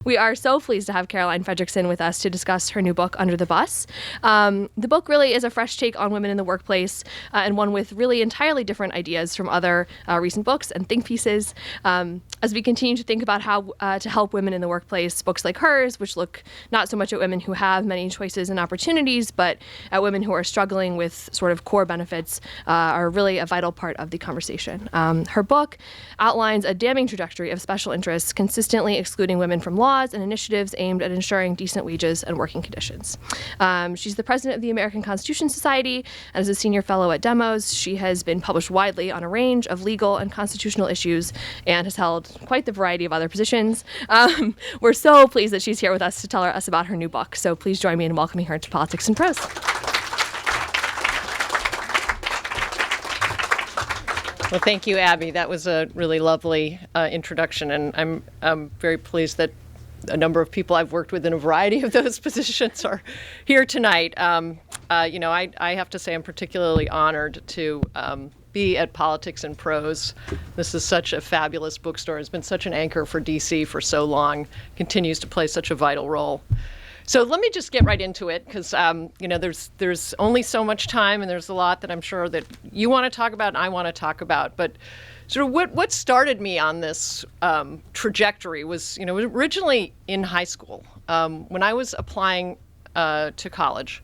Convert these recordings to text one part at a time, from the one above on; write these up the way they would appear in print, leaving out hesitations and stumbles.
We are so pleased to have Caroline Fredrickson with us to discuss her new book, Under the Bus. The book really is a fresh take on women in the workplace and one with really entirely different ideas from other recent books and think pieces. As we continue to think about how to help women in the workplace, books like hers, which look not so much at women who have many choices and opportunities, but at women who are struggling with sort of core benefits, are really a vital part of the conversation. Her book outlines a damning trajectory of special interests consistently excluding women from laws and initiatives aimed at ensuring decent wages and working conditions. She's the president of the American Constitution Society and is a senior fellow at Demos. She has been published widely on a range of legal and constitutional issues and has held quite the variety of other positions. We're so pleased that she's here with us to tell us about her new book. So please join me in welcoming her to Politics and Prose. Well, thank you, Abby. That was a really lovely introduction, and I'm very pleased that a number of people I've worked with in a variety of those positions are here tonight. I have to say I'm particularly honored to be at Politics and Prose. This is such a fabulous bookstore. It's been such an anchor for DC for so long, continues to play such a vital role. So let me just get right into it, because there's only so much time, and there's a lot that I'm sure that you want to talk about and I want to talk about. But sort of what started me on this trajectory was, originally in high school. When I was applying to college,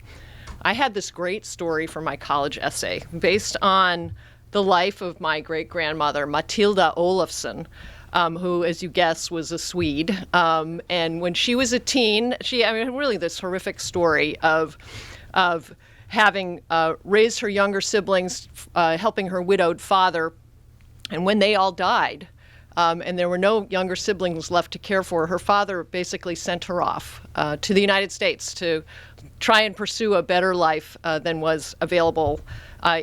I had this great story for my college essay based on the life of my great-grandmother, Matilda Olofsson, who, as you guess, was a Swede. And when she was a teen, really this horrific story of having raised her younger siblings, helping her widowed father. And when they all died, and there were no younger siblings left to care for, her father basically sent her off to the United States to try and pursue a better life than was available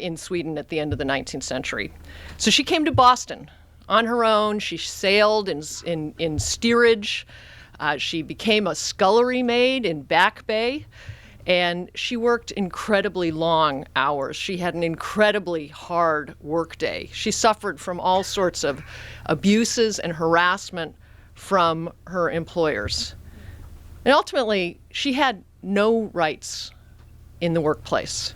in Sweden at the end of the 19th century. So she came to Boston on her own. She sailed in steerage. She became a scullery maid in Back Bay. And she worked incredibly long hours. She had an incredibly hard work day. She suffered from all sorts of abuses and harassment from her employers. And ultimately, she had no rights in the workplace.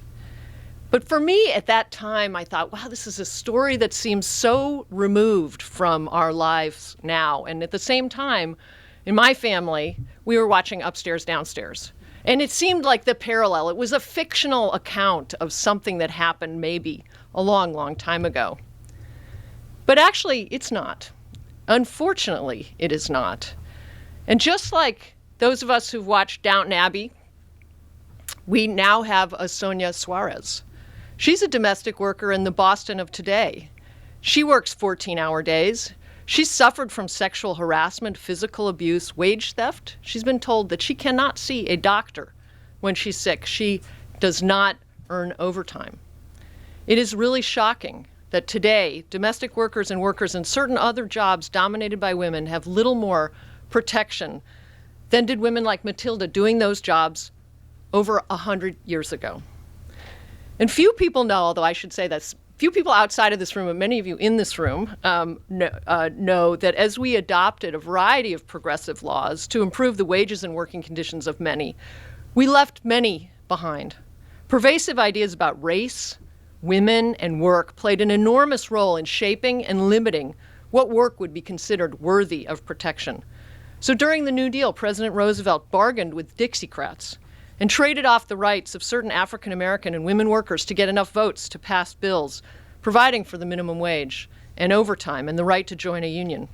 But for me at that time, I thought, wow, this is a story that seems so removed from our lives now. And at the same time, in my family, we were watching Upstairs, Downstairs. And it seemed like the parallel. It was a fictional account of something that happened maybe a long, long time ago. But actually, it's not. Unfortunately, it is not. And just like those of us who've watched Downton Abbey, we now have a Sonia Suarez. She's a domestic worker in the Boston of today. She works 14-hour days. She's suffered from sexual harassment, physical abuse, wage theft. She's been told that she cannot see a doctor when she's sick. She does not earn overtime. It is really shocking that today, domestic workers and workers in certain other jobs dominated by women have little more protection than did women like Matilda doing those jobs over 100 years ago. And few people know, although I should say that few people outside of this room, and many of you in this room, know that as we adopted a variety of progressive laws to improve the wages and working conditions of many, we left many behind. Pervasive ideas about race, women, and work played an enormous role in shaping and limiting what work would be considered worthy of protection. So during the New Deal, President Roosevelt bargained with Dixiecrats and traded off the rights of certain African American and women workers to get enough votes to pass bills providing for the minimum wage and overtime and the right to join a union.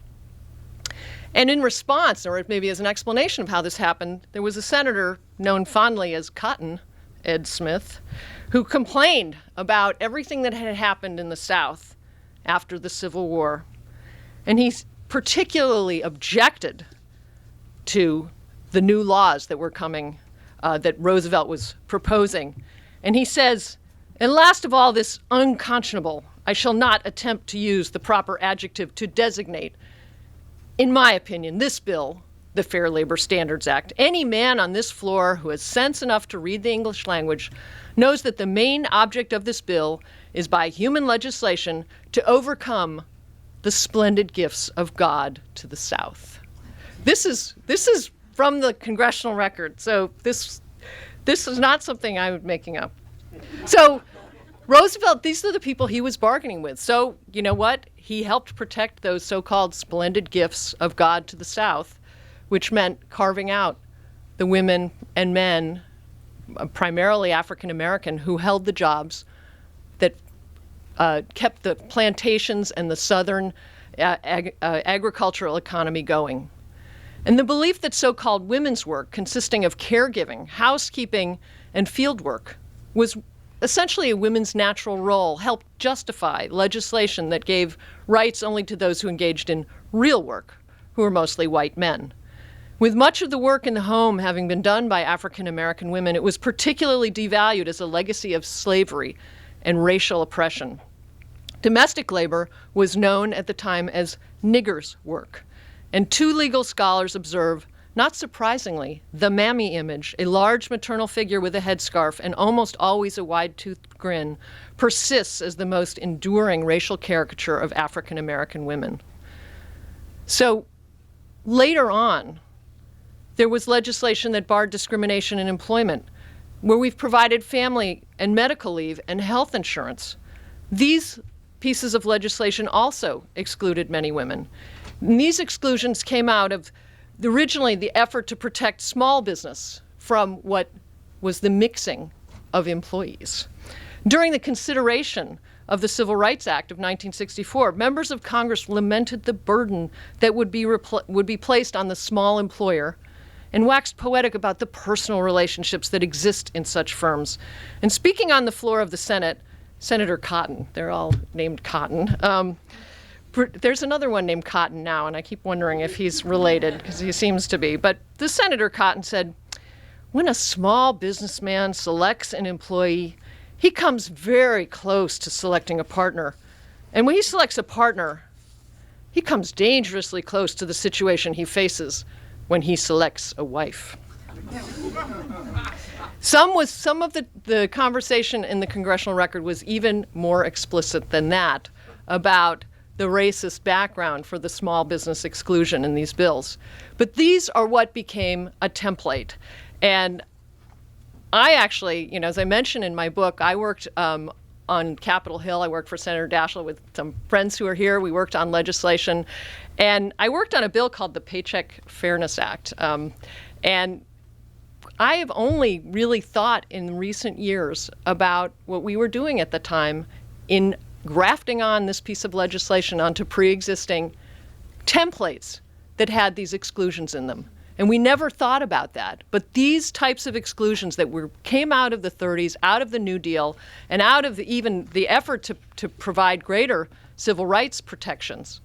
And in response, or maybe as an explanation of how this happened, there was a senator known fondly as Cotton, Ed Smith, who complained about everything that had happened in the South after the Civil War. And he particularly objected to the new laws that were coming, that Roosevelt was proposing. And he says, "And last of all, this unconscionable, I shall not attempt to use the proper adjective to designate, in my opinion, this bill, the Fair Labor Standards Act. Any man on this floor who has sense enough to read the English language knows that the main object of this bill is by human legislation to overcome the splendid gifts of God to the South." This is from the congressional record, so this is not something I'm making up. So Roosevelt, these are the people he was bargaining with. So you know what? He helped protect those so-called splendid gifts of God to the South, which meant carving out the women and men, primarily African American, who held the jobs that kept the plantations and the southern agricultural economy going. And the belief that so-called women's work, consisting of caregiving, housekeeping, and field work, was essentially a women's natural role, helped justify legislation that gave rights only to those who engaged in real work, who were mostly white men. With much of the work in the home having been done by African American women, it was particularly devalued as a legacy of slavery and racial oppression. Domestic labor was known at the time as niggers' work, and two legal scholars observe, not surprisingly, the mammy image, a large maternal figure with a headscarf and almost always a wide-toothed grin, persists as the most enduring racial caricature of African American women. So later on, there was legislation that barred discrimination in employment, where we've provided family and medical leave and health insurance. These pieces of legislation also excluded many women. And these exclusions came out of originally the effort to protect small business from what was the mixing of employees. During the consideration of the Civil Rights Act of 1964, members of Congress lamented the burden that would be placed on the small employer and waxed poetic about the personal relationships that exist in such firms. And speaking on the floor of the Senate, Senator Cotton, they're all named Cotton. There's another one named Cotton now, and I keep wondering if he's related, because he seems to be. But the Senator Cotton said, when a small businessman selects an employee, he comes very close to selecting a partner. And when he selects a partner, he comes dangerously close to the situation he faces when he selects a wife. Some of the conversation in the congressional record was even more explicit than that about the racist background for the small business exclusion in these bills. But these are what became a template. And I actually, as I mentioned in my book, I worked on Capitol Hill. I worked for Senator Daschle with some friends who are here. We worked on legislation. And I worked on a bill called the Paycheck Fairness Act. And I have only really thought in recent years about what we were doing at the time in grafting on this piece of legislation onto pre-existing templates that had these exclusions in them. And we never thought about that. But these types of exclusions that came out of the 30s, out of the New Deal, and out of even the effort to provide greater civil rights protections,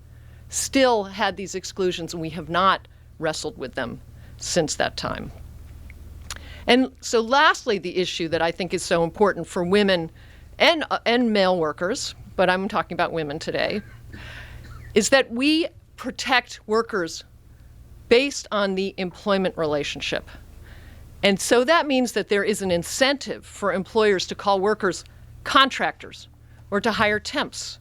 still had these exclusions, and we have not wrestled with them since that time. And so lastly, the issue that I think is so important for women and male workers, but I'm talking about women today, is that we protect workers based on the employment relationship. And so that means that there is an incentive for employers to call workers contractors or to hire temps.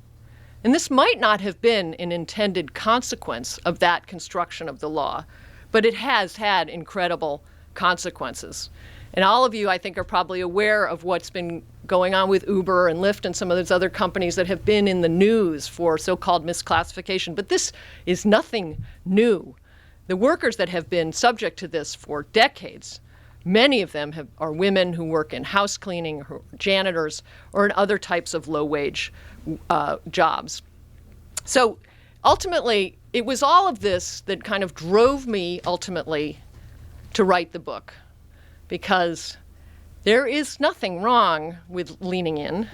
And this might not have been an intended consequence of that construction of the law, but it has had incredible consequences. And all of you, I think, are probably aware of what's been going on with Uber and Lyft and some of those other companies that have been in the news for so-called misclassification. But this is nothing new. The workers that have been subject to this for decades, many of them are women who work in house cleaning, or janitors, or in other types of low-wage jobs. So ultimately, it was all of this that kind of drove me ultimately to write the book, because there is nothing wrong with leaning in,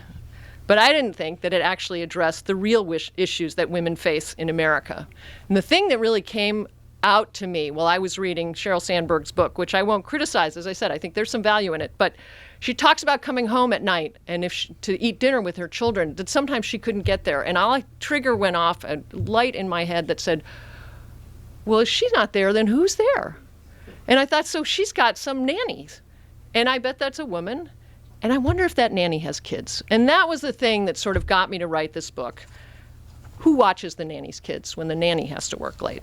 but I didn't think that it actually addressed the real issues that women face in America. And the thing that really came out to me while I was reading Sheryl Sandberg's book, which I won't criticize, as I said, I think there's some value in it, but she talks about coming home at night and to eat dinner with her children, that sometimes she couldn't get there. And a trigger went off, a light in my head that said, well, if she's not there, then who's there? And I thought, so she's got some nannies. And I bet that's a woman. And I wonder if that nanny has kids. And that was the thing that sort of got me to write this book. Who watches the nanny's kids when the nanny has to work late?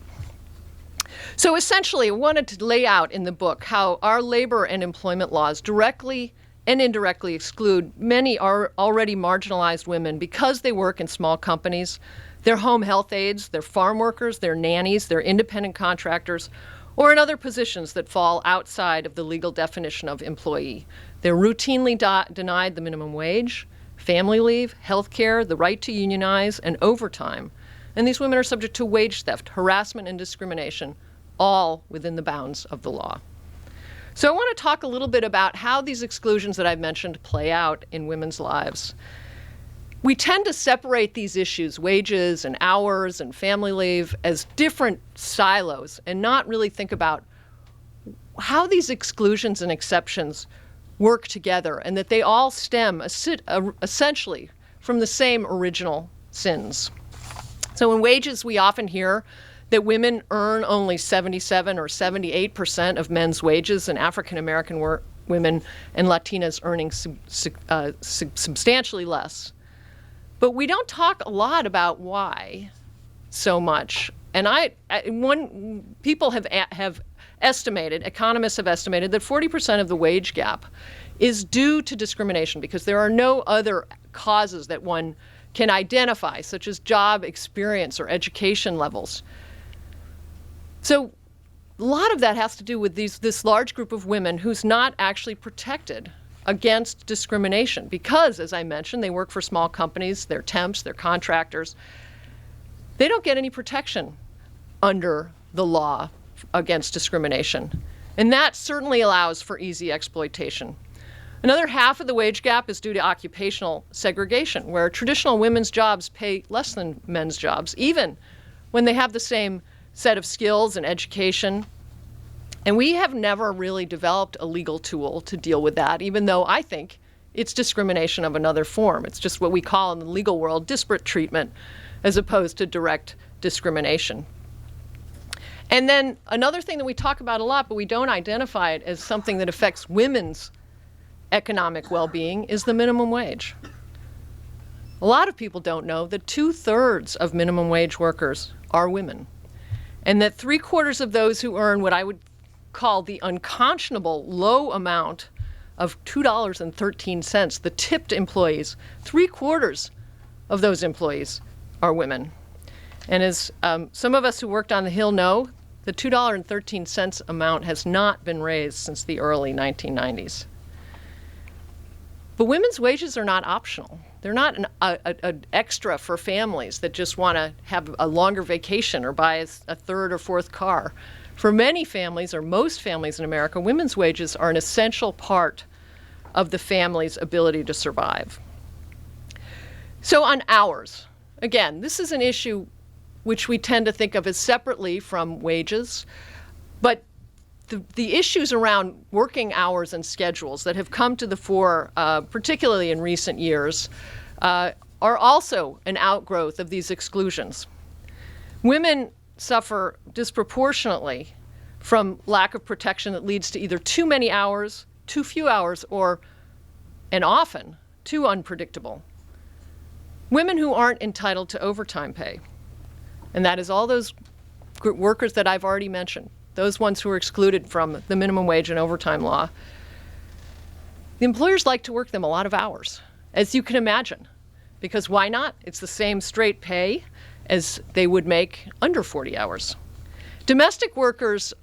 So essentially, I wanted to lay out in the book how our labor and employment laws directly and indirectly exclude many already marginalized women because they work in small companies. They're home health aides, they're farm workers, they're nannies, they're independent contractors, or in other positions that fall outside of the legal definition of employee. They're routinely denied the minimum wage, family leave, health care, the right to unionize, and overtime. And these women are subject to wage theft, harassment, and discrimination, all within the bounds of the law. So I want to talk a little bit about how these exclusions that I've mentioned play out in women's lives. We tend to separate these issues, wages and hours and family leave, as different silos and not really think about how these exclusions and exceptions work together and that they all stem essentially from the same original sins. So in wages, we often hear that women earn only 77 or 78% of men's wages, and African American women and Latinas earning substantially less. But we don't talk a lot about why so much. And people have estimated, economists have estimated that 40% of the wage gap is due to discrimination because there are no other causes that one can identify, such as job experience or education levels. So a lot of that has to do with this large group of women who's not actually protected against discrimination because, as I mentioned, they work for small companies, they're temps, they're contractors. They don't get any protection under the law against discrimination. And that certainly allows for easy exploitation. Another half of the wage gap is due to occupational segregation, where traditional women's jobs pay less than men's jobs, even when they have the same set of skills and education. And we have never really developed a legal tool to deal with that, even though I think it's discrimination of another form. It's just what we call in the legal world disparate treatment as opposed to direct discrimination. And then another thing that we talk about a lot, but we don't identify it as something that affects women's economic well-being, is the minimum wage. A lot of people don't know that 2/3 of minimum wage workers are women, and that 3/4 of those who earn what I would call the unconscionable low amount of $2.13, the tipped employees, 3/4 of those employees are women. And as some of us who worked on the Hill know, the $2.13 amount has not been raised since the early 1990s. But women's wages are not optional. They're not an extra for families that just want to have a longer vacation or buy a third or fourth car. For many families, or most families in America, women's wages are an essential part of the family's ability to survive. So on hours, again, this is an issue which we tend to think of as separately from wages, but the issues around working hours and schedules that have come to the fore, particularly in recent years, are also an outgrowth of these exclusions. Women suffer disproportionately from lack of protection that leads to either too many hours, too few hours, and often, too unpredictable. Women who aren't entitled to overtime pay, and that is all those workers that I've already mentioned, those ones who are excluded from the minimum wage and overtime law. The employers like to work them a lot of hours, as you can imagine, because why not? It's the same straight pay as they would make under 40 hours. Domestic workers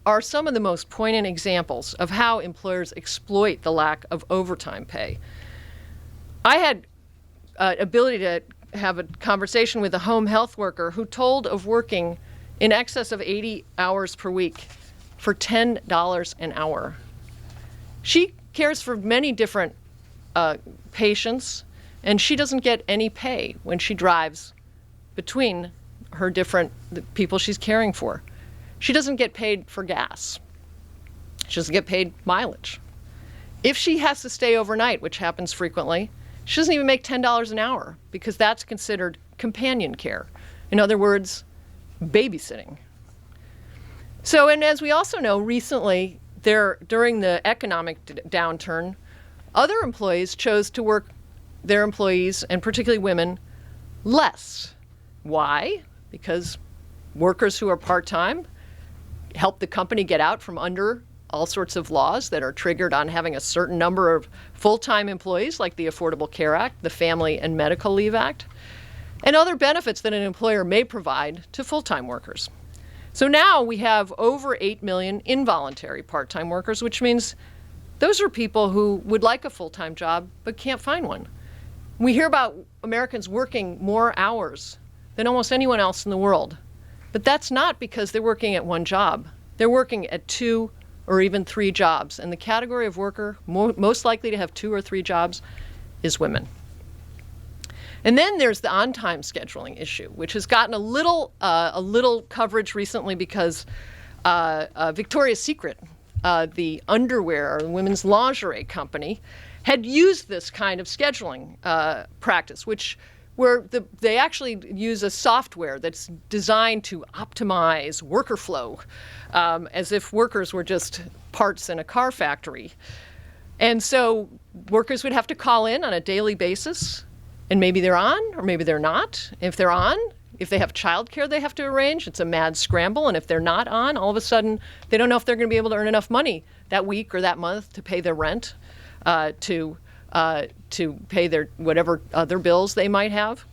are some of the most poignant examples of how employers exploit the lack of overtime pay. I had ability to have a conversation with a home health worker who told of working in excess of 80 hours per week for $10 an hour. She cares for many different patients, and she doesn't get any pay when she drives between the people she's caring for. She doesn't get paid for gas. She doesn't get paid mileage. If she has to stay overnight, which happens frequently, she doesn't even make $10 an hour because that's considered companion care. In other words, babysitting. So, and as we also know, recently, during the economic downturn, other employees chose to work their employees, and particularly women, less. Why? Because workers who are part-time help the company get out from under all sorts of laws that are triggered on having a certain number of full-time employees, like the Affordable Care Act, the Family and Medical Leave Act, and other benefits that an employer may provide to full-time workers. So now we have over 8 million involuntary part-time workers, which means those are people who would like a full-time job but can't find one. We hear about Americans working more hours than almost anyone else in the world, but that's not because they're working at one job. They're working at 2 or even 3 jobs, and the category of worker most likely to have 2 or 3 jobs is women. And then there's the on-time scheduling issue, which has gotten a little coverage recently because Victoria's Secret, the underwear or women's lingerie company, had used this kind of scheduling practice, where they actually use a software that's designed to optimize worker flow, as if workers were just parts in a car factory. And so workers would have to call in on a daily basis, and maybe they're on or maybe they're not. If they're on, if they have childcare they have to arrange, it's a mad scramble. And if they're not on, all of a sudden they don't know if they're going to be able to earn enough money that week or that month to pay their rent, to pay their whatever other bills they might have.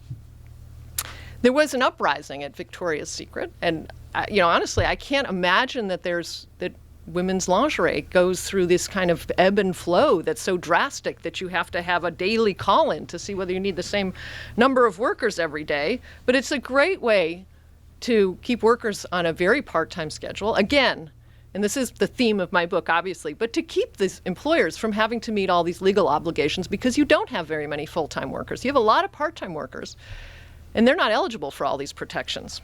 There was an uprising at Victoria's Secret, and honestly, I can't imagine that women's lingerie goes through this kind of ebb and flow that's so drastic that you have to have a daily call-in to see whether you need the same number of workers every day. But it's a great way to keep workers on a very part-time schedule. Again, and this is the theme of my book, obviously, but to keep these employers from having to meet all these legal obligations, because you don't have very many full-time workers. You have a lot of part-time workers, and they're not eligible for all these protections.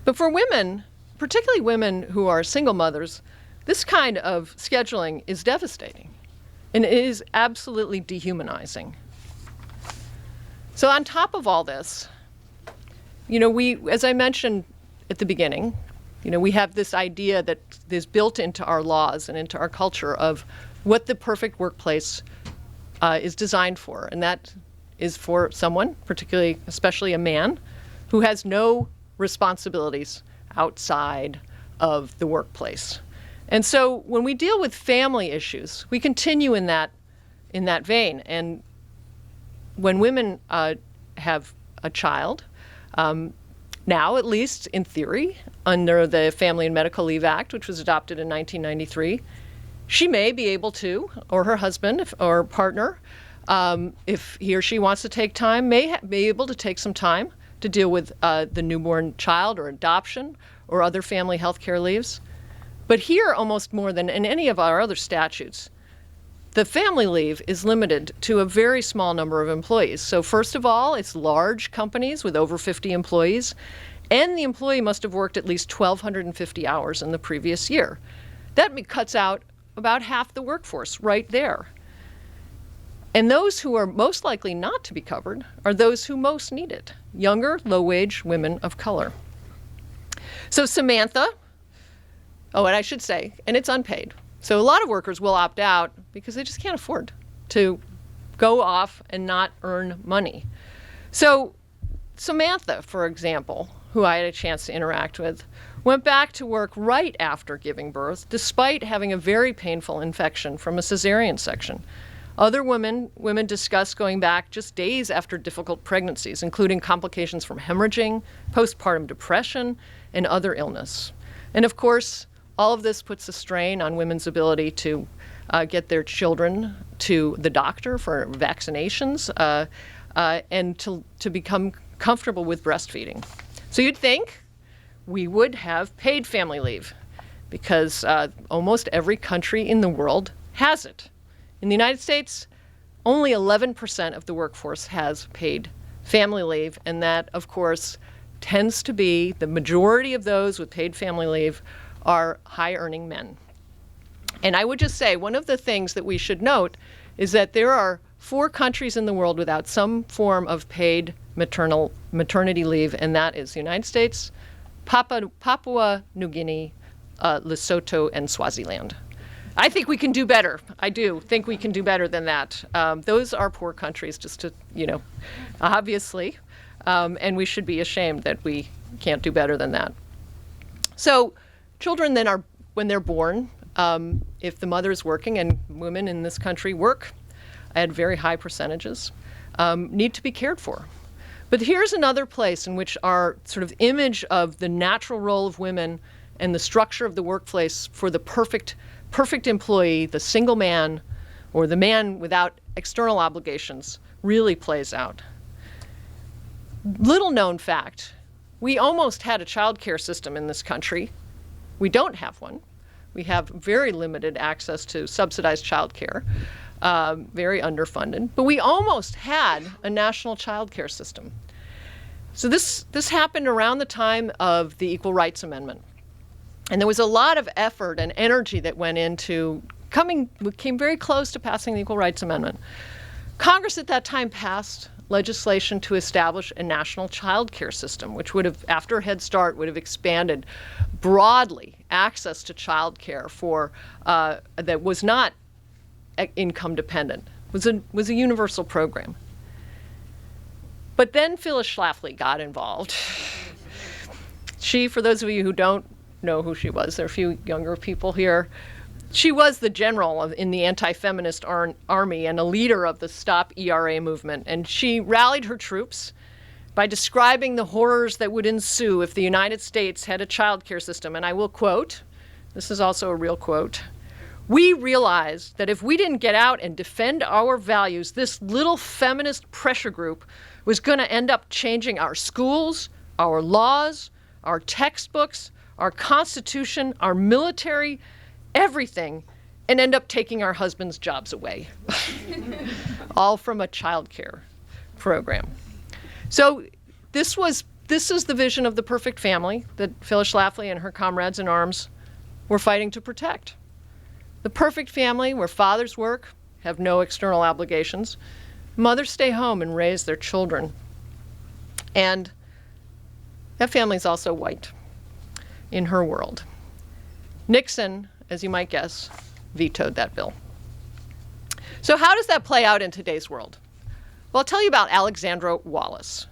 But for women, particularly women who are single mothers, this kind of scheduling is devastating, and it is absolutely dehumanizing. So on top of all this, as I mentioned at the beginning, we have this idea that is built into our laws and into our culture of what the perfect workplace is designed for. And that is for someone, especially a man, who has no responsibilities outside of the workplace. And so when we deal with family issues, we continue in that vein. And when women have a child, now, at least in theory, under the Family and Medical Leave Act, which was adopted in 1993, she may be able to, or her husband or partner, if he or she wants to take time, may be able to take some time to deal with the newborn child or adoption or other family health care leaves. But here, almost more than in any of our other statutes, the family leave is limited to a very small number of employees. So first of all, it's large companies with over 50 employees, and the employee must have worked at least 1,250 hours in the previous year. That cuts out about half the workforce right there. And those who are most likely not to be covered are those who most need it: younger, low-wage women of color. So Samantha, and I should say, and it's unpaid. So a lot of workers will opt out because they just can't afford to go off and not earn money. So Samantha, for example, who I had a chance to interact with, went back to work right after giving birth, despite having a very painful infection from a cesarean section. Other women discussed going back just days after difficult pregnancies, including complications from hemorrhaging, postpartum depression, and other illness. And of course, all of this puts a strain on women's ability to get their children to the doctor for vaccinations and to become comfortable with breastfeeding. So you'd think we would have paid family leave because almost every country in the world has it. In the United States, only 11% of the workforce has paid family leave, and that, of course, tends to be the majority of those with paid family leave are high-earning men. And I would just say one of the things that we should note is that there are 4 countries in the world without some form of paid maternity leave, and that is the United States, Papua New Guinea, Lesotho, and Swaziland. I think we can do better. I do think we can do better than that. Those are poor countries, just to, obviously, and we should be ashamed that we can't do better than that. So children then are, when they're born, if the mother is working, and women in this country work at very high percentages, need to be cared for. But here's another place in which our sort of image of the natural role of women and the structure of the workplace for the perfect employee, the single man, or the man without external obligations, really plays out. Little known fact, we almost had a childcare system in this country. We don't have one. We have very limited access to subsidized childcare, very underfunded, but we almost had a national childcare system. So this happened around the time of the Equal Rights Amendment. And there was a lot of effort and energy that went into came very close to passing the Equal Rights Amendment. Congress at that time passed legislation to establish a national child care system, which would have, after Head Start, would have expanded broadly access to child care for that was not income dependent, was a universal program. But then Phyllis Schlafly got involved. She, for those of you who don't know who she was, there are a few younger people here, she was the general in the anti-feminist army and a leader of the Stop ERA movement. And she rallied her troops by describing the horrors that would ensue if the United States had a child care system. And I will quote, this is also a real quote, "We realized that if we didn't get out and defend our values, this little feminist pressure group was going to end up changing our schools, our laws, our textbooks, our Constitution, our military, everything, and end up taking our husbands' jobs away." All from a child care program. So this is the vision of the perfect family that Phyllis Schlafly and her comrades in arms were fighting to protect. The perfect family where fathers work, have no external obligations, mothers stay home and raise their children. And that family is also white in her world. Nixon, as you might guess, vetoed that bill. So how does that play out in today's world? Well, I'll tell you about Alexandra Wallace.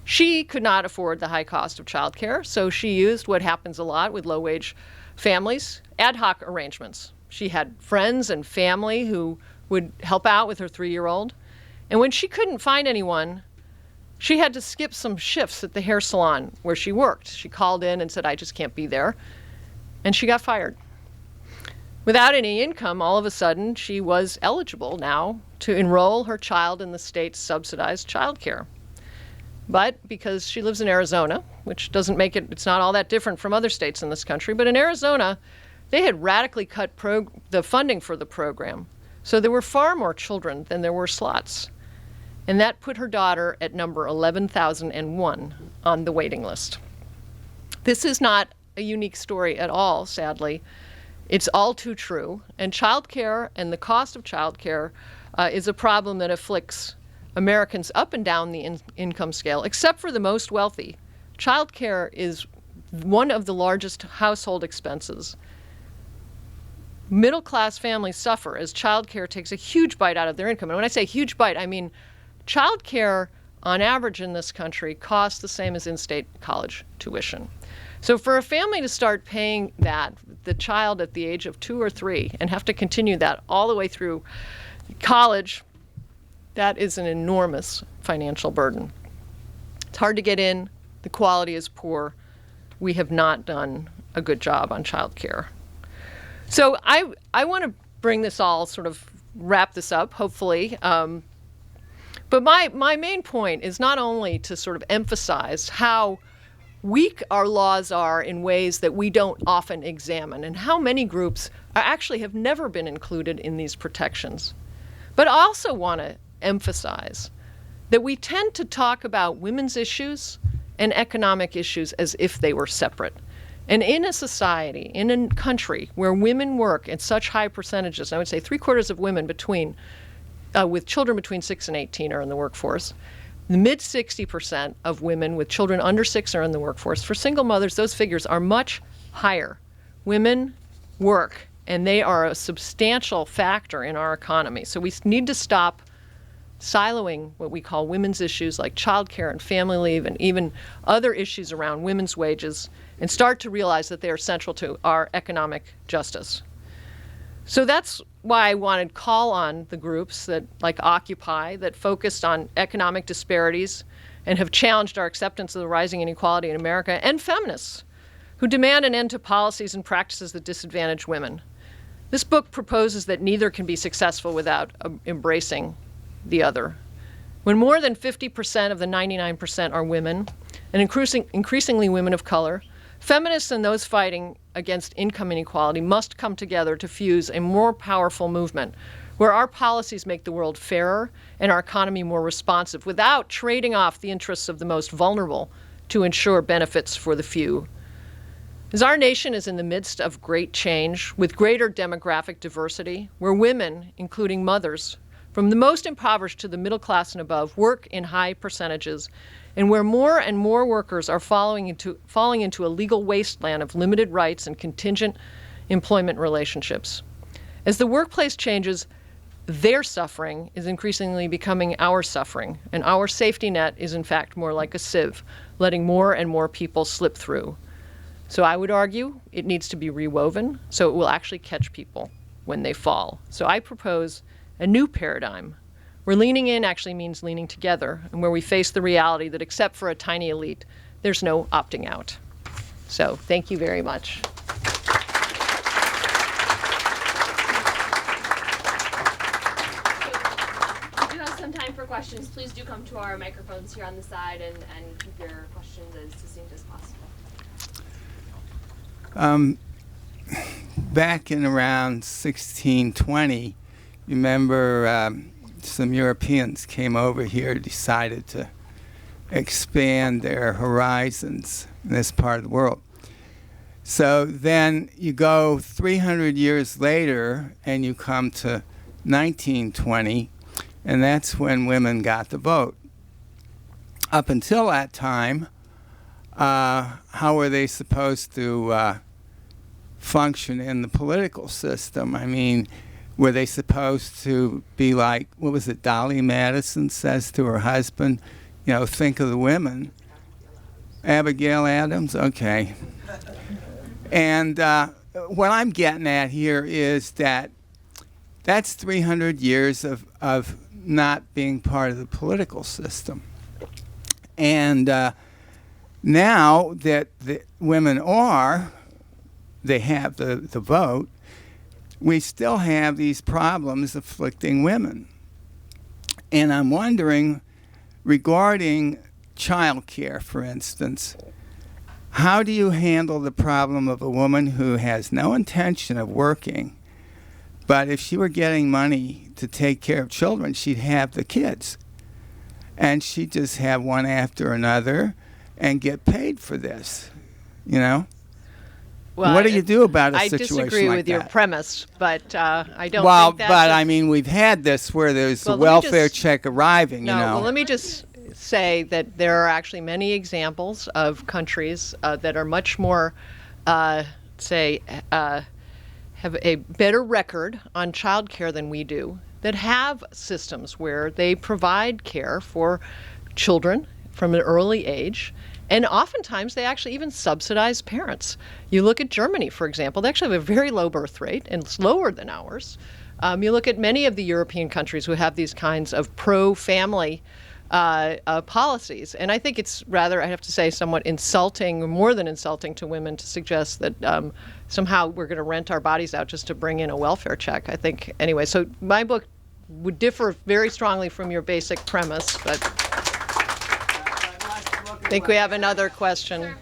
She could not afford the high cost of childcare, so she used what happens a lot with low-wage families, ad hoc arrangements. She had friends and family who would help out with her 3-year-old. And when she couldn't find anyone, she had to skip some shifts at the hair salon where she worked. She called in and said, "I just can't be there." And she got fired. Without any income, all of a sudden, she was eligible now to enroll her child in the state's subsidized child care. But because she lives in Arizona, which doesn't make it's not all that different from other states in this country, but in Arizona, they had radically cut the funding for the program. So there were far more children than there were slots. And that put her daughter at number 11,001 on the waiting list. This is not a unique story at all, sadly. It's all too true. And childcare and the cost of childcare is a problem that afflicts Americans up and down the income scale, except for the most wealthy. Childcare is one of the largest household expenses. Middle-class families suffer as childcare takes a huge bite out of their income. And when I say huge bite, I mean childcare on average in this country costs the same as in-state college tuition. So for a family to start paying the child at the age of 2 or 3, and have to continue that all the way through college, that is an enormous financial burden. It's hard to get in. The quality is poor. We have not done a good job on childcare. So I want to bring this all, sort of wrap this up, hopefully. But my main point is not only to sort of emphasize how weak our laws are in ways that we don't often examine, and how many groups actually have never been included in these protections, but I also want to emphasize that we tend to talk about women's issues and economic issues as if they were separate. And in a society, in a country where women work in such high percentages, I would say 3/4 of women with children between 6 and 18 are in the workforce. The mid-60% of women with children under 6 are in the workforce. For single mothers, those figures are much higher. Women work, and they are a substantial factor in our economy. So we need to stop siloing what we call women's issues like childcare and family leave and even other issues around women's wages and start to realize that they are central to our economic justice. So that's why I wanted to call on the groups that, like Occupy, that focused on economic disparities and have challenged our acceptance of the rising inequality in America, and feminists who demand an end to policies and practices that disadvantage women. This book proposes that neither can be successful without embracing the other. When more than 50% of the 99% are women, and increasingly women of color, feminists and those fighting against income inequality must come together to fuse a more powerful movement where our policies make the world fairer and our economy more responsive without trading off the interests of the most vulnerable to ensure benefits for the few. As our nation is in the midst of great change with greater demographic diversity, where women, including mothers, from the most impoverished to the middle class and above, work in high percentages, and where more and more workers are falling into a legal wasteland of limited rights and contingent employment relationships. As the workplace changes, their suffering is increasingly becoming our suffering, and our safety net is in fact more like a sieve, letting more and more people slip through. So I would argue it needs to be rewoven so it will actually catch people when they fall. So I propose a new paradigm where leaning in actually means leaning together, and where we face the reality that except for a tiny elite, there's no opting out. So thank you very much. We do have some time for questions. Please do come to our microphones here on the side and keep your questions as succinct as possible. Back in around 1620, remember some Europeans came over here, decided to expand their horizons in this part of the world. So then you go 300 years later and you come to 1920, and that's when women got the vote. Up until that time, how were they supposed to function in the political system? I mean, were they supposed to be like, what was it, Dolly Madison says to her husband, you know, think of the women? Abigail Adams? Okay. And what I'm getting at here is that that's 300 years of not being part of the political system. And now that the women they have the vote, we still have these problems afflicting women. And I'm wondering, regarding childcare, for instance, how do you handle the problem of a woman who has no intention of working, but if she were getting money to take care of children, she'd have the kids, and she'd just have one after another and get paid for this, you know? Well, what do you do about a situation like that? I disagree with your premise, but I don't well, think that's... Well, but I mean, we've had this where there's a welfare check arriving, you know. Well, let me just say that there are actually many examples of countries that are much more, have a better record on child care than we do, that have systems where they provide care for children from an early age. And oftentimes, they actually even subsidize parents. You look at Germany, for example. They actually have a very low birth rate, and it's lower than ours. You look at many of the European countries who have these kinds of pro-family policies. And I think it's rather, I have to say, somewhat insulting, or more than insulting to women to suggest that somehow we're going to rent our bodies out just to bring in a welfare check. I think, anyway, so my book would differ very strongly from your basic premise, but... I think we have another question.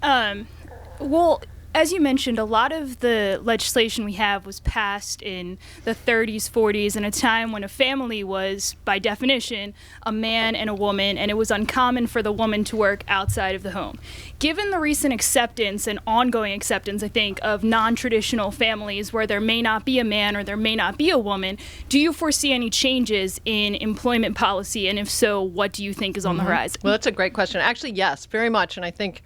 Well, as you mentioned, a lot of the legislation we have was passed in the 30s, 40s, in a time when a family was, by definition, a man and a woman, and it was uncommon for the woman to work outside of the home. Given the recent acceptance and ongoing acceptance, I think, of non-traditional families where there may not be a man or there may not be a woman, do you foresee any changes in employment policy? And if so, what do you think is on the horizon? Well, that's a great question. Actually, yes, very much. And I think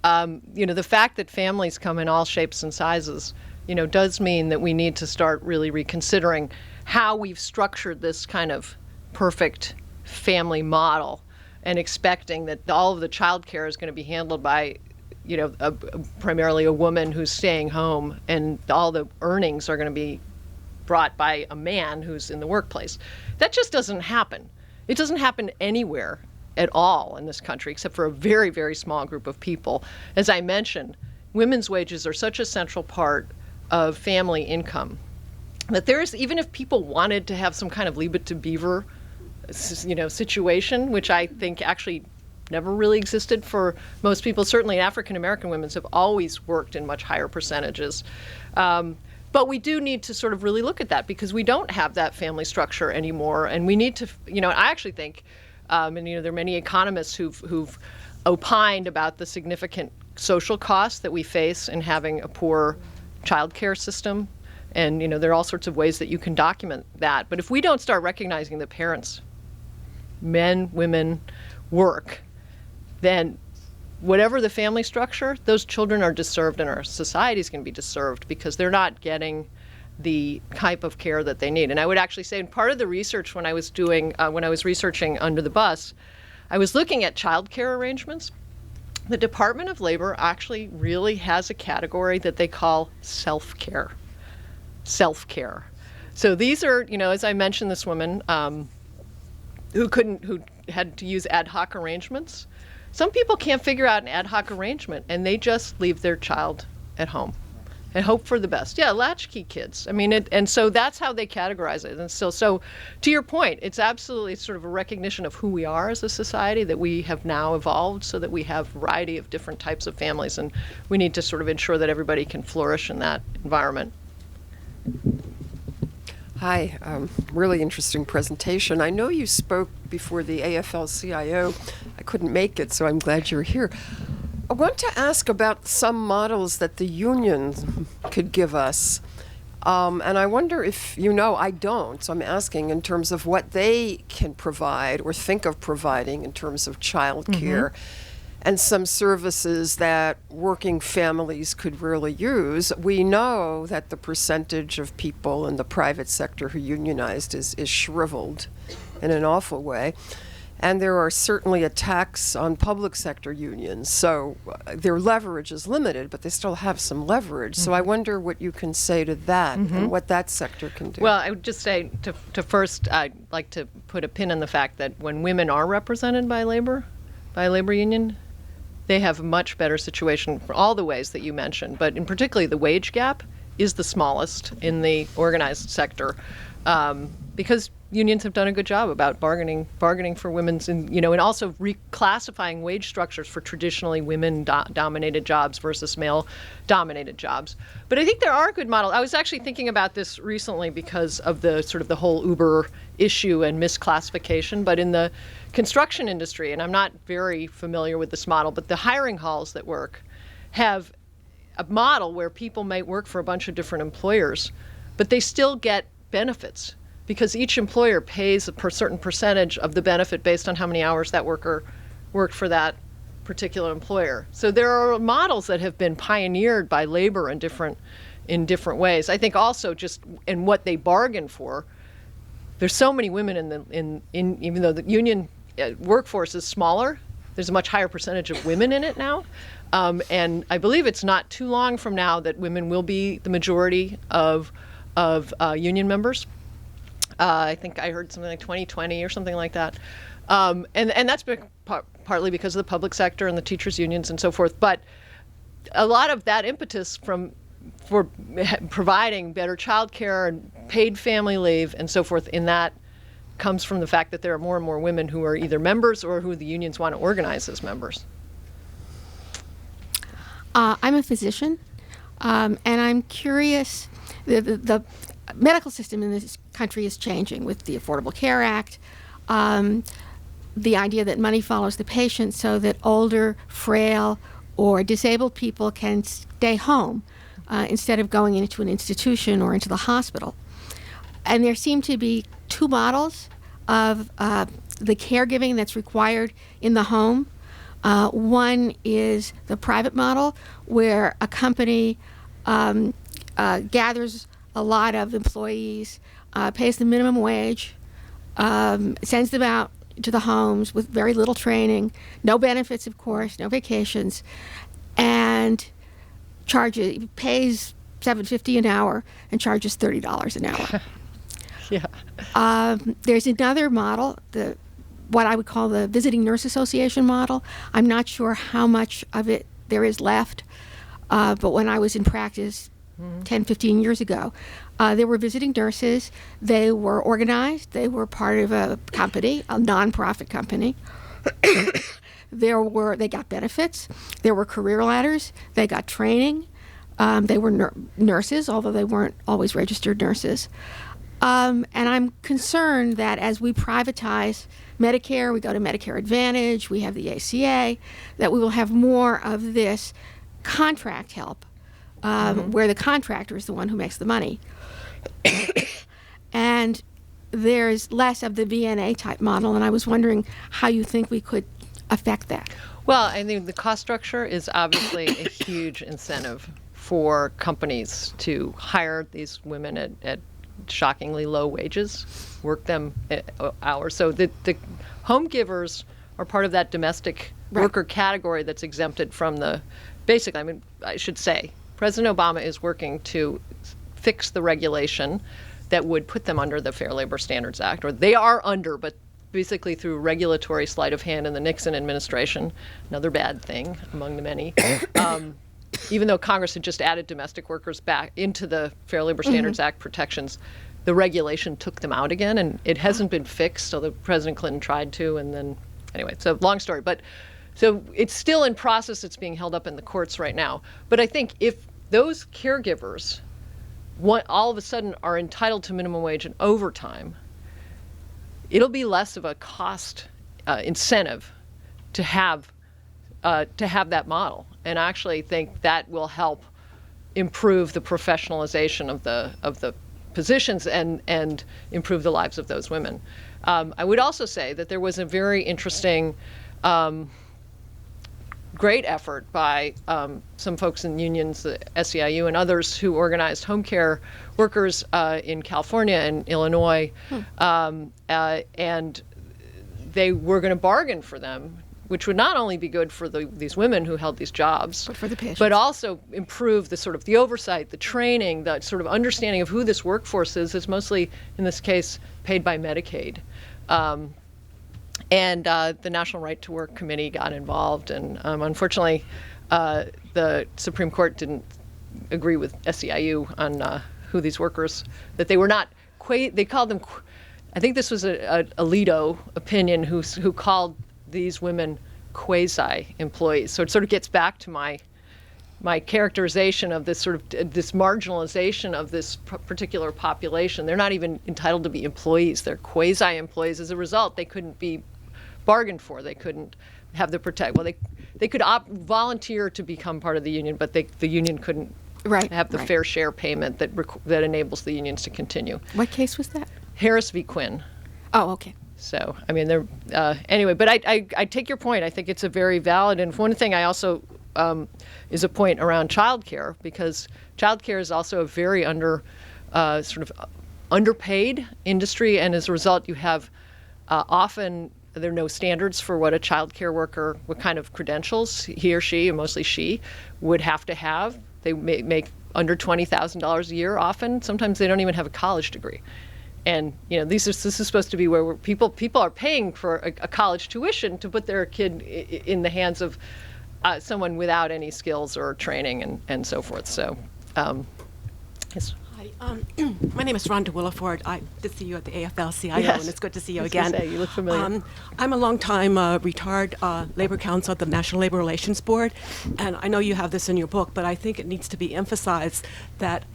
the fact that families come in all shapes and sizes, does mean that we need to start really reconsidering how we've structured this kind of perfect family model and expecting that all of the childcare is going to be handled by, primarily a woman who's staying home, and all the earnings are going to be brought by a man who's in the workplace. That just doesn't happen. It doesn't happen anywhere at all in this country, except for a very, very small group of people. As I mentioned, women's wages are such a central part of family income that even if people wanted to have some kind of leave it to beaver, situation, which I think actually never really existed for most people. Certainly African American women have always worked in much higher percentages. But we do need to sort of really look at that, because we don't have that family structure anymore. And we need to, I actually think, and there are many economists who've opined about the significant social costs that we face in having a poor childcare system. And, there are all sorts of ways that you can document that. But if we don't start recognizing that parents, men, women, work, then whatever the family structure, those children are disserved, and our society is going to be disserved because they're not getting the type of care that they need. And I would actually say, in part of the research when I was researching Under the Bus, I was looking at childcare arrangements. The Department of Labor actually really has a category that they call self-care. Self-care. So these are, as I mentioned, this woman who had to use ad hoc arrangements. Some people can't figure out an ad hoc arrangement, and they just leave their child at home and hope for the best. Yeah, latchkey kids. I mean, and so that's how they categorize it. And so to your point, it's absolutely sort of a recognition of who we are as a society, that we have now evolved so that we have a variety of different types of families, and we need to sort of ensure that everybody can flourish in that environment. Hi, really interesting presentation. I know you spoke before the AFL-CIO. I couldn't make it, so I'm glad you're here. I want to ask about some models that the union could give us. And I wonder if I don't, so I'm asking in terms of what they can provide or think of providing in terms of childcare. And some services that working families could really use. We know that the percentage of people in the private sector who unionized is shriveled in an awful way. And there are certainly attacks on public sector unions. So their leverage is limited, but they still have some leverage. So I wonder what you can say to that and what that sector can do. Well, I would just say to first, I'd like to put a pin in the fact that when women are represented by a labor union, they have a much better situation for all the ways that you mentioned, but in particularly the wage gap is the smallest in the organized sector, because unions have done a good job about bargaining for women's, and also reclassifying wage structures for traditionally women-dominated jobs versus male-dominated jobs. But I think there are good models. I was actually thinking about this recently because of the sort of the whole Uber issue and misclassification. But in the construction industry, and I'm not very familiar with this model, but the hiring halls that work have a model where people might work for a bunch of different employers, but they still get benefits, because each employer pays a certain percentage of the benefit based on how many hours that worker worked for that particular employer. So there are models that have been pioneered by labor in different ways. I think also just in what they bargain for. There's so many women in even though the union workforce is smaller, there's a much higher percentage of women in it now. And I believe it's not too long from now that women will be the majority of union members. I think I heard something like 2020 or something like that. And that's partly because of the public sector and the teachers' unions and so forth. But a lot of that impetus for providing better child care and paid family leave and so forth in that comes from the fact that there are more and more women who are either members or who the unions want to organize as members. I'm a physician, and I'm curious. The medical system in this country is changing with the Affordable Care Act, the idea that money follows the patient so that older, frail, or disabled people can stay home instead of going into an institution or into the hospital. And there seem to be two models of the caregiving that's required in the home. One is the private model, where a company gathers a lot of employees, pays the minimum wage, sends them out to the homes with very little training, no benefits, of course, no vacations, and pays $7.50 an hour and charges $30 an hour. Yeah. There's another model, what I would call the Visiting Nurse Association model. I'm not sure how much of it there is left, but when I was in practice 10, 15 years ago, there were visiting nurses. They were organized. They were part of a company, a nonprofit company. They got benefits. There were career ladders. They got training. They were nurses, although they weren't always registered nurses. And I'm concerned that as we privatize Medicare, we go to Medicare Advantage, we have the ACA, that we will have more of this contract help, where the contractor is the one who makes the money. And there's less of the VNA type model, and I was wondering how you think we could affect that. Well, I think the cost structure is obviously a huge incentive for companies to hire these women at shockingly low wages, work them hours. So the home givers are part of that domestic worker category that's exempted from I should say, President Obama is working to fix the regulation that would put them under the Fair Labor Standards Act, or they are under, but basically through regulatory sleight of hand in the Nixon administration, another bad thing among the many. Even though Congress had just added domestic workers back into the Fair Labor Standards Act protections, the regulation took them out again, and it hasn't been fixed, although President Clinton tried to, and then, anyway, so long story. But so it's still in process. It's being held up in the courts right now. But I think if those caregivers all of a sudden are entitled to minimum wage and overtime, it'll be less of a cost incentive to have that model. And I actually think that will help improve the professionalization of the positions and improve the lives of those women. I would also say that there was a very interesting, great effort by some folks in unions, the SEIU and others, who organized home care workers in California and Illinois, and they were going to bargain for them, which would not only be good for these women who held these jobs, but for the patients, but also improve the sort of the oversight, the training, the sort of understanding of who this workforce is. It's mostly, in this case, paid by Medicaid. And the National Right to Work Committee got involved, and unfortunately, the Supreme Court didn't agree with SEIU on who these workers, that they were not, they called them, I think this was a Alito opinion who called these women quasi-employees. So it sort of gets back to my characterization of this sort of this marginalization of this particular population. They're not even entitled to be employees. They're quasi-employees. As a result, they couldn't be bargained for. They couldn't have the protect. Well, they could volunteer to become part of the union, but the union couldn't have the fair share payment that enables the unions to continue. What case was that? Harris v. Quinn. Oh, okay. So, I mean, anyway, but I take your point. I think it's a very valid, and one thing I also is a point around childcare, because childcare is also a very sort of underpaid industry, and as a result, you have often there are no standards for what a childcare worker, what kind of credentials he or she, and mostly she, would have to have. They make under $20,000 a year often. Sometimes they don't even have a college degree. And this is supposed to be where people are paying for a college tuition to put their kid in the hands of someone without any skills or training and so forth. So, yes. Hi, my name is Rhonda Williford. I did see you at the AFL-CIO, Yes. and it's good to see you I was gonna again. say, you look familiar. I'm a long-time retired labor counsel at the National Labor Relations Board, and I know you have this in your book, but I think it needs to be emphasized that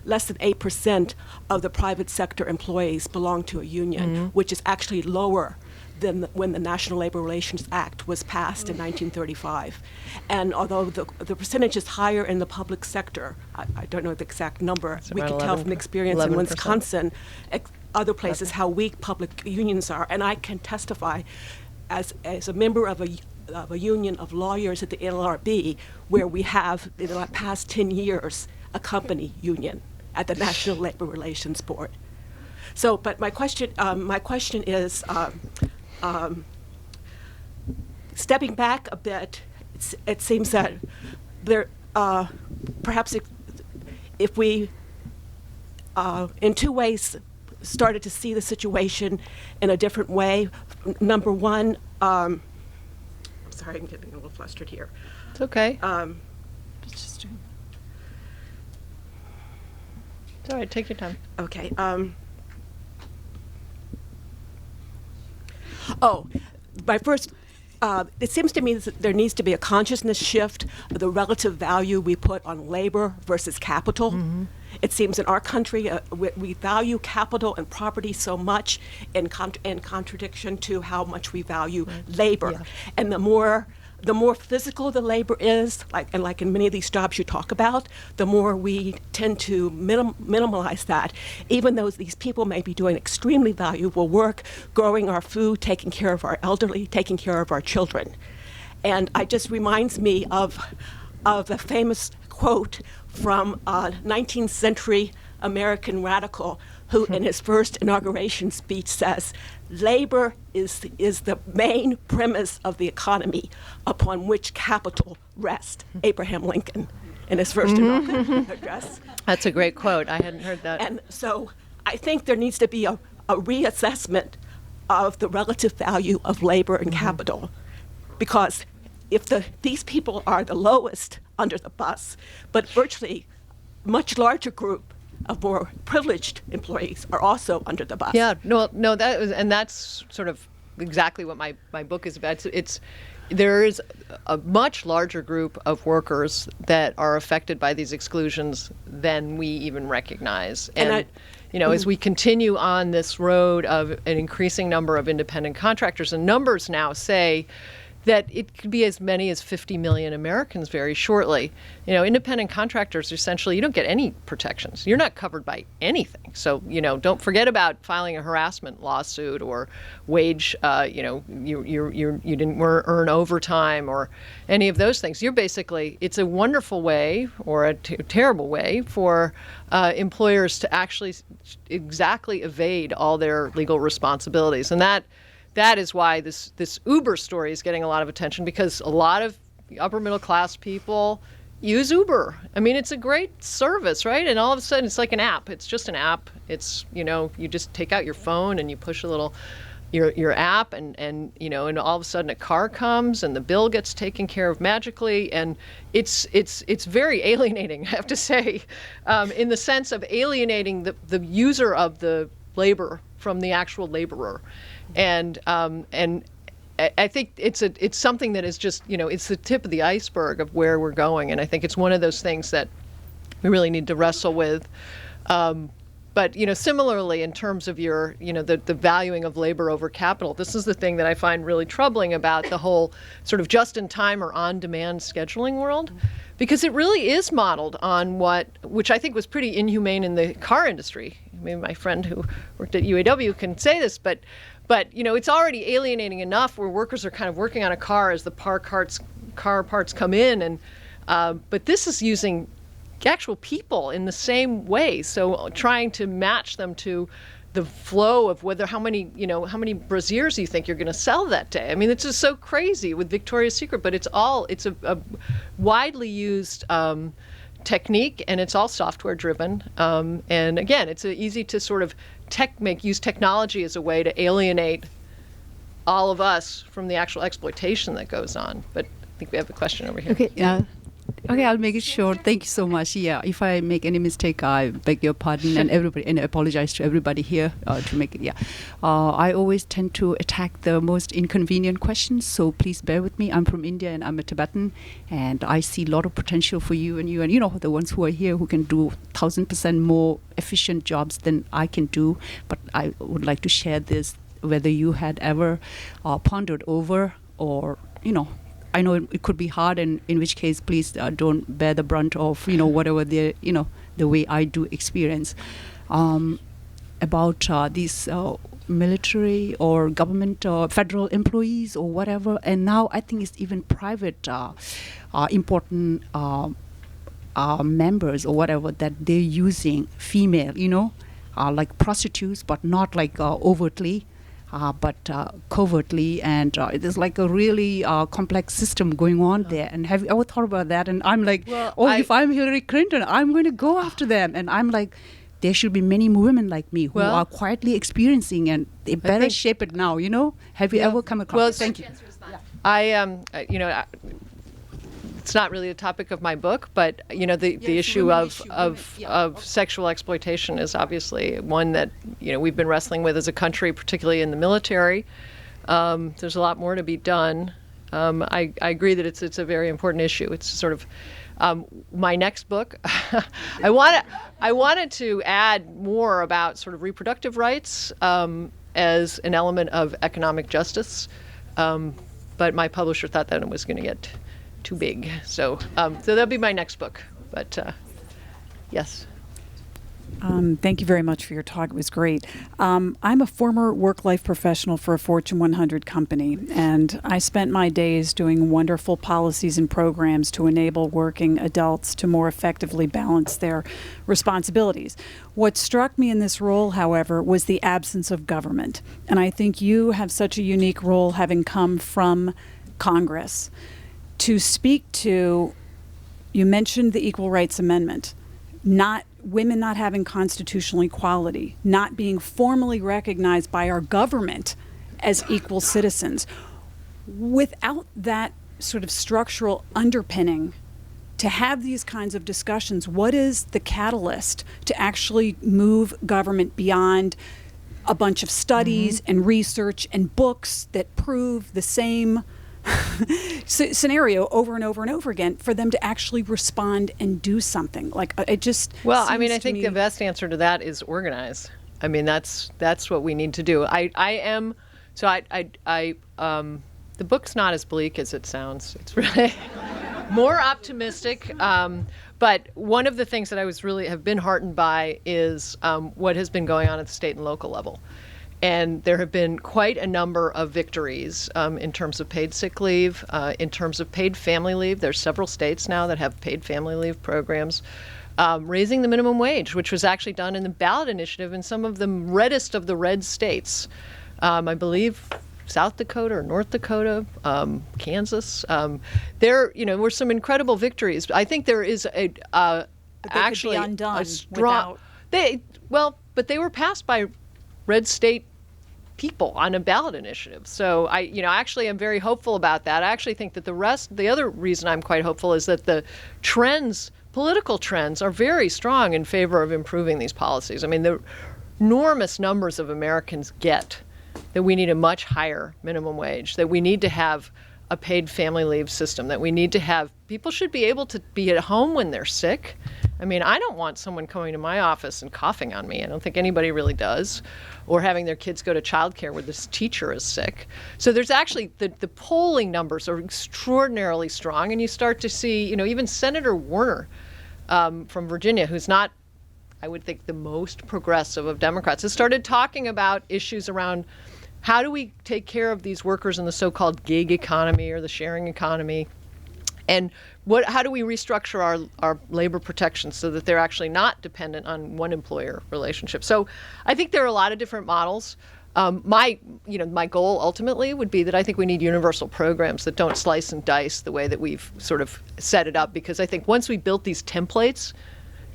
less than 8% of the private sector employees belong to a union, which is actually lower than when the National Labor Relations Act was passed in 1935. And although the percentage is higher in the public sector, I don't know the exact number, we can tell from experience in 11%. Wisconsin, other places, how weak public unions are. And I can testify as a member of a union of lawyers at the NLRB, where we have, in the past 10 years, a company union at the National Labor Relations Board. So, but my question is, stepping back a bit, it seems that there, perhaps if we, in two ways, started to see the situation in a different way. Number one, I'm sorry, I'm getting a little flustered here. It's okay. Just It's all right. Take your time. Okay. My first, it seems to me that there needs to be a consciousness shift of the relative value we put on labor versus capital. Mm-hmm. It seems in our country we value capital and property so much in contradiction to how much we value labor. Yeah. And the more physical the labor is, like in many of these jobs you talk about, the more we tend to minimalize that, even though these people may be doing extremely valuable work, growing our food, taking care of our elderly, taking care of our children. And it just reminds me of the famous quote from a 19th century American radical who in his first inauguration speech says, labor is the main premise of the economy upon which capital rests. Abraham Lincoln in his first inaugural address. That's a great quote. I hadn't heard that. And so I think there needs to be a reassessment of the relative value of labor and capital, because if these people are the lowest under the bus, but virtually much larger group of more privileged employees are also under the bus. Yeah, no, that's sort of exactly what my book is about. There is a much larger group of workers that are affected by these exclusions than we even recognize. And as we continue on this road of an increasing number of independent contractors, and numbers now say that it could be as many as 50 million Americans very shortly. Independent contractors, essentially, you don't get any protections. You're not covered by anything. So, don't forget about filing a harassment lawsuit or wage, you didn't earn overtime or any of those things. You're basically, it's a wonderful way or a terrible way for employers to actually exactly evade all their legal responsibilities. And that is why this Uber story is getting a lot of attention, because a lot of upper middle class people use Uber. I mean, it's a great service, right? And all of a sudden, it's like an app. It's just an app. It's, you just take out your phone and you push a little your app, and all of a sudden a car comes and the bill gets taken care of magically, and it's very alienating, I have to say, in the sense of alienating the user of the labor from the actual laborer. And I think it's something that is just, it's the tip of the iceberg of where we're going. And I think it's one of those things that we really need to wrestle with. But, similarly, in terms of your, the valuing of labor over capital, this is the thing that I find really troubling about the whole sort of just-in-time or on-demand scheduling world, because it really is modeled on which I think was pretty inhumane in the car industry. Maybe my friend who worked at UAW can say this, but it's already alienating enough where workers are kind of working on a car as the car parts come in, and but this is using actual people in the same way. So trying to match them to the flow of how many brassieres you think you're going to sell that day. I mean, it's just so crazy with Victoria's Secret, but it's a widely used technique, and it's all software driven. And again, it's easy to sort of use technology as a way to alienate all of us from the actual exploitation that goes on. But I think we have a question over here. Okay, I'll make it short. Thank you so much. Yeah, if I make any mistake, I beg your pardon, and I apologize to everybody here to make it. Yeah, I always tend to attack the most inconvenient questions, so please bear with me. I'm from India and I'm a Tibetan, and I see a lot of potential for you and the ones who are here who can do 1,000% more efficient jobs than I can do. But I would like to share this, whether you had ever pondered over, or I know it could be hard, and in which case, please don't bear the brunt of whatever the way I do experience about these military or government federal employees or whatever, and now I think it's even private important members or whatever, that they're using female like prostitutes, but not like overtly. But covertly, and there's like a really complex system going on there. And have you ever thought about that? And I'm like, if I'm Hillary Clinton, I'm going to go after them. And I'm like, there should be many women like me who are quietly experiencing, and they better shape it now. Have you ever come across? Well, Thank you. It's not really a topic of my book, but the issue of sexual exploitation is obviously one that we've been wrestling with as a country, particularly in the military. There's a lot more to be done. I agree that it's a very important issue. It's sort of my next book. I wanted to add more about sort of reproductive rights as an element of economic justice, but my publisher thought that it was going to get too big. So that'll be my next book. But yes. Thank you very much for your talk. It was great. I'm a former work-life professional for a Fortune 100 company, and I spent my days doing wonderful policies and programs to enable working adults to more effectively balance their responsibilities. What struck me in this role, however, was the absence of government. And I think you have such a unique role, having come from Congress, to speak to, you mentioned the Equal Rights Amendment, women not having constitutional equality, not being formally recognized by our government as equal citizens. Without that sort of structural underpinning, to have these kinds of discussions, what is the catalyst to actually move government beyond a bunch of studies and research and books that prove the same scenario over and over and over again, for them to actually respond and do something? Like, it just I think the best answer to that is organize. I mean, that's what we need to do. The book's not as bleak as it sounds. It's really more optimistic. But one of the things that I have been heartened by is what has been going on at the state and local level. And there have been quite a number of victories in terms of paid sick leave, in terms of paid family leave. There's several states now that have paid family leave programs. Raising the minimum wage, which was actually done in the ballot initiative in some of the reddest of the red states. I believe South Dakota or North Dakota, Kansas. There were some incredible victories. I think there is actually could be undone a strong. But they were passed by red state people on a ballot initiative. So I am very hopeful about that. I actually think that the other reason I'm quite hopeful is that the political trends are very strong in favor of improving these policies. I mean, the enormous numbers of Americans get that we need a much higher minimum wage, that we need to have a paid family leave system, that we need to have, people should be able to be at home when they're sick. I mean, I don't want someone coming to my office and coughing on me. I don't think anybody really does. Or having their kids go to childcare where this teacher is sick. So there's actually, the polling numbers are extraordinarily strong. And you start to see, even Senator Warner from Virginia, who's not, I would think, the most progressive of Democrats, has started talking about issues around how do we take care of these workers in the so-called gig economy or the sharing economy. And how do we restructure our labor protections so that they're actually not dependent on one employer relationship? So I think there are a lot of different models. My goal ultimately would be that I think we need universal programs that don't slice and dice the way that we've sort of set it up, because I think once we built these templates,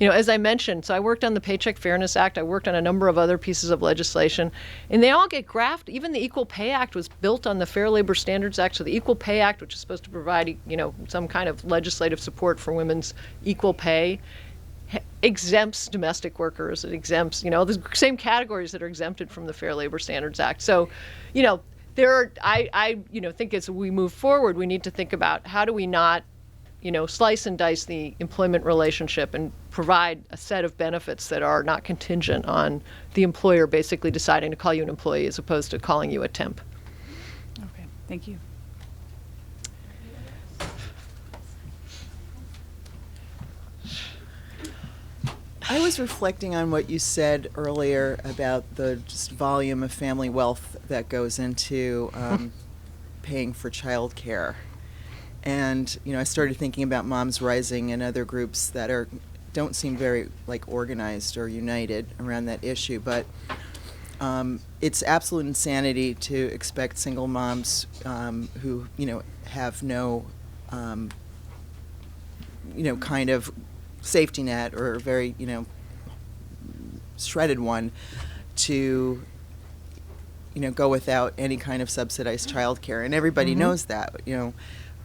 as I mentioned, so I worked on the Paycheck Fairness Act, I worked on a number of other pieces of legislation, and they all get graphed. Even the Equal Pay Act was built on the Fair Labor Standards Act. So the Equal Pay Act, which is supposed to provide, some kind of legislative support for women's equal pay, exempts domestic workers. It exempts, the same categories that are exempted from the Fair Labor Standards Act. So, I think as we move forward, we need to think about how do we not slice and dice the employment relationship and provide a set of benefits that are not contingent on the employer basically deciding to call you an employee as opposed to calling you a temp. Okay, thank you. I was reflecting on what you said earlier about the just volume of family wealth that goes into paying for childcare. And, I started thinking about Moms Rising and other groups that are don't seem very like organized or united around that issue. But it's absolute insanity to expect single moms who have no kind of safety net or very shredded one to go without any kind of subsidized childcare, and everybody knows that,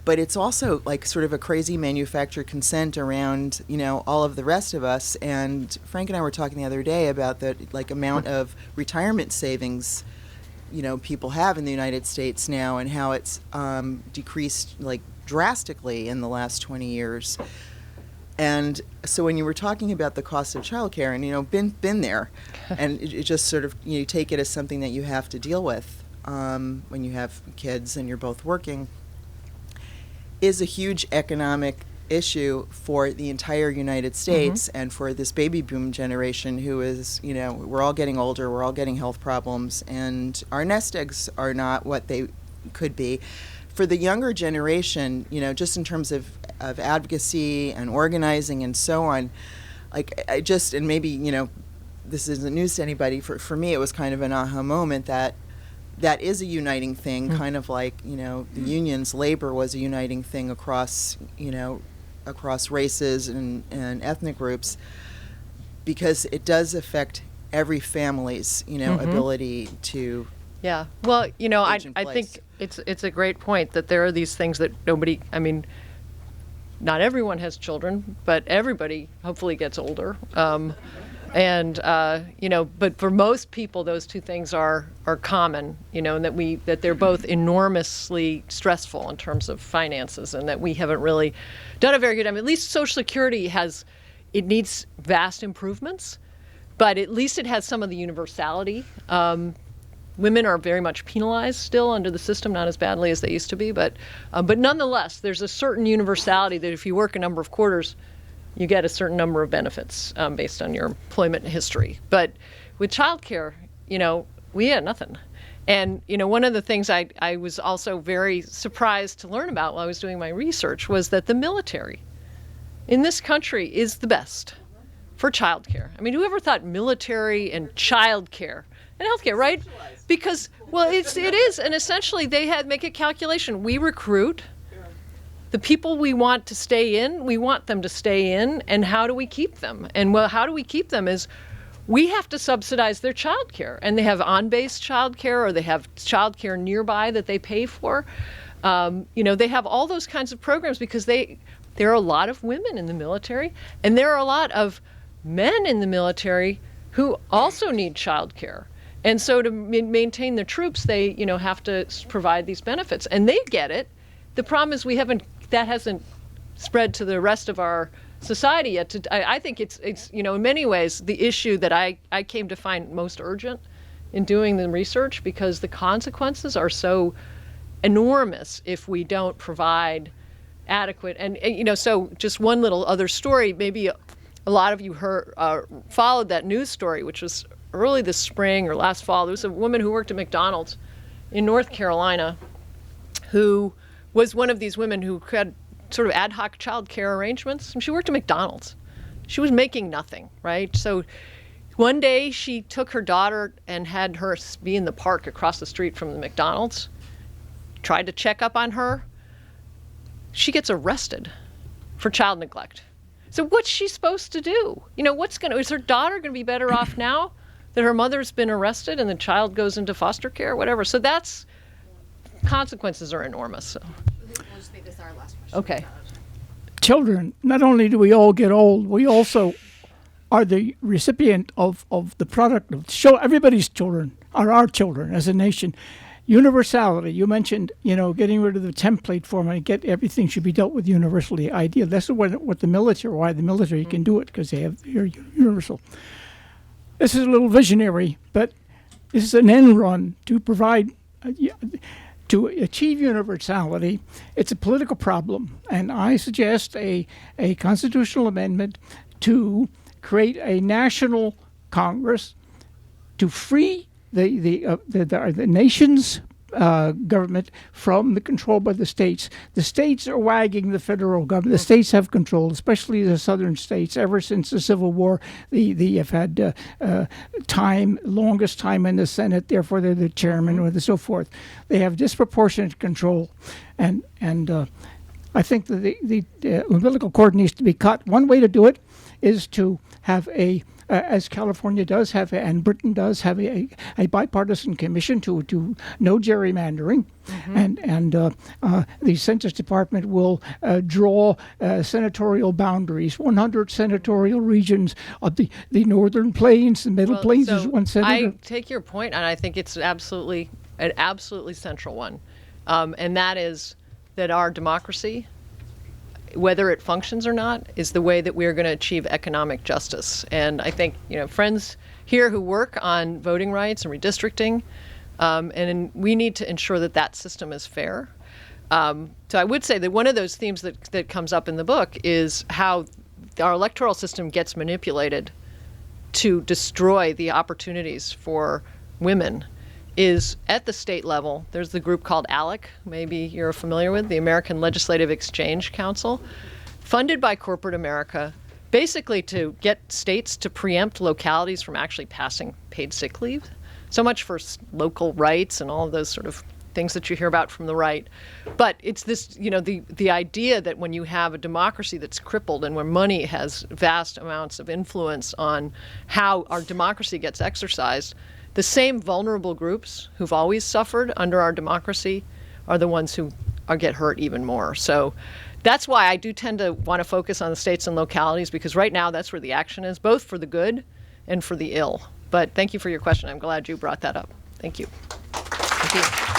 But it's also like sort of a crazy manufactured consent around, all of the rest of us. And Frank and I were talking the other day about the amount of retirement savings, people have in the United States now, and how it's decreased drastically in the last 20 years. And so when you were talking about the cost of childcare, and been there, and it just sort of you take it as something that you have to deal with when you have kids and you're both working, is a huge economic issue for the entire United States and for this baby boom generation who is, we're all getting older, we're all getting health problems, and our nest eggs are not what they could be. For the younger generation, just in terms of advocacy and organizing and so on, and maybe, this isn't news to anybody, for me it was kind of an aha moment that is a uniting thing, kind of like, the unions, labor was a uniting thing across, across races and ethnic groups, because it does affect every family's, ability to. Yeah. Well, I place. think it's a great point that there are these things that not everyone has children, but everybody hopefully gets older. But for most people, those two things are common, and that they're both enormously stressful in terms of finances, and that we haven't really done a very good. At least Social Security needs vast improvements, but at least it has some of the universality. Women are very much penalized still under the system, not as badly as they used to be, but nonetheless, there's a certain universality that if you work a number of quarters, you get a certain number of benefits based on your employment history. But with childcare, we had nothing. And, one of the things I was also very surprised to learn about while I was doing my research was that the military in this country is the best for childcare. Whoever thought military and childcare and healthcare, right? Because, it is. And essentially they make a calculation. We recruit the people we want to stay in, we want them to stay in, and how do we keep them? And how do we keep them is we have to subsidize their child care. And they have on-base child care, or they have child care nearby that they pay for. They have all those kinds of programs because there are a lot of women in the military, and there are a lot of men in the military who also need child care. And so to maintain the troops, they have to provide these benefits. And they get it. The problem is that hasn't spread to the rest of our society yet. I think it's in many ways the issue that I came to find most urgent in doing the research, because the consequences are so enormous if we don't provide adequate. And so just one little other story, maybe a lot of you followed that news story, which was early this spring or last fall. There was a woman who worked at McDonald's in North Carolina who was one of these women who had sort of ad hoc child care arrangements. And she worked at McDonald's. She was making nothing, right? So one day she took her daughter and had her be in the park across the street from the McDonald's, tried to check up on her. She gets arrested for child neglect. So what's she supposed to do? Is her daughter going to be better off now that her mother's been arrested and the child goes into foster care or whatever? So consequences are enormous. So. We'll just make this our last question. Okay. Children, not only do we all get old, we also are the recipient of the product of everybody's children are our children as a nation. Universality, you mentioned, getting rid of the template form and everything should be dealt with universally. Ideal. That's why the military can do it, because they're universal. This is a little visionary, but this is an end run to provide, to achieve universality. It's a political problem, and I suggest a constitutional amendment to create a national Congress to free the nation's government from the control by the states. The states are wagging the federal government. The states have control, especially the southern states. Ever since the Civil War, they have had longest time in the Senate. Therefore, they're the chairman, and so forth. They have disproportionate control, and I think that the umbilical cord needs to be cut. One way to do it is to have as California does have, and Britain does have a bipartisan commission to no gerrymandering, and the Census Department will draw senatorial boundaries. 100 senatorial regions of the Northern Plains, the Middle Plains is one senator. I take your point, and I think it's an absolutely central one, and that is that our democracy, whether it functions or not, is the way that we're going to achieve economic justice. And I think, friends here who work on voting rights and redistricting, we need to ensure that system is fair. So I would say that one of those themes that comes up in the book is how our electoral system gets manipulated to destroy the opportunities for women is at the state level. There's the group called ALEC, maybe you're familiar with, the American Legislative Exchange Council, funded by corporate America, basically to get states to preempt localities from actually passing paid sick leave. So much for local rights and all of those sort of things that you hear about from the right. But it's this, the idea that when you have a democracy that's crippled and where money has vast amounts of influence on how our democracy gets exercised, the same vulnerable groups who've always suffered under our democracy are the ones who get hurt even more. So that's why I do tend to want to focus on the states and localities, because right now that's where the action is, both for the good and for the ill. But thank you for your question. I'm glad you brought that up. Thank you. Thank you.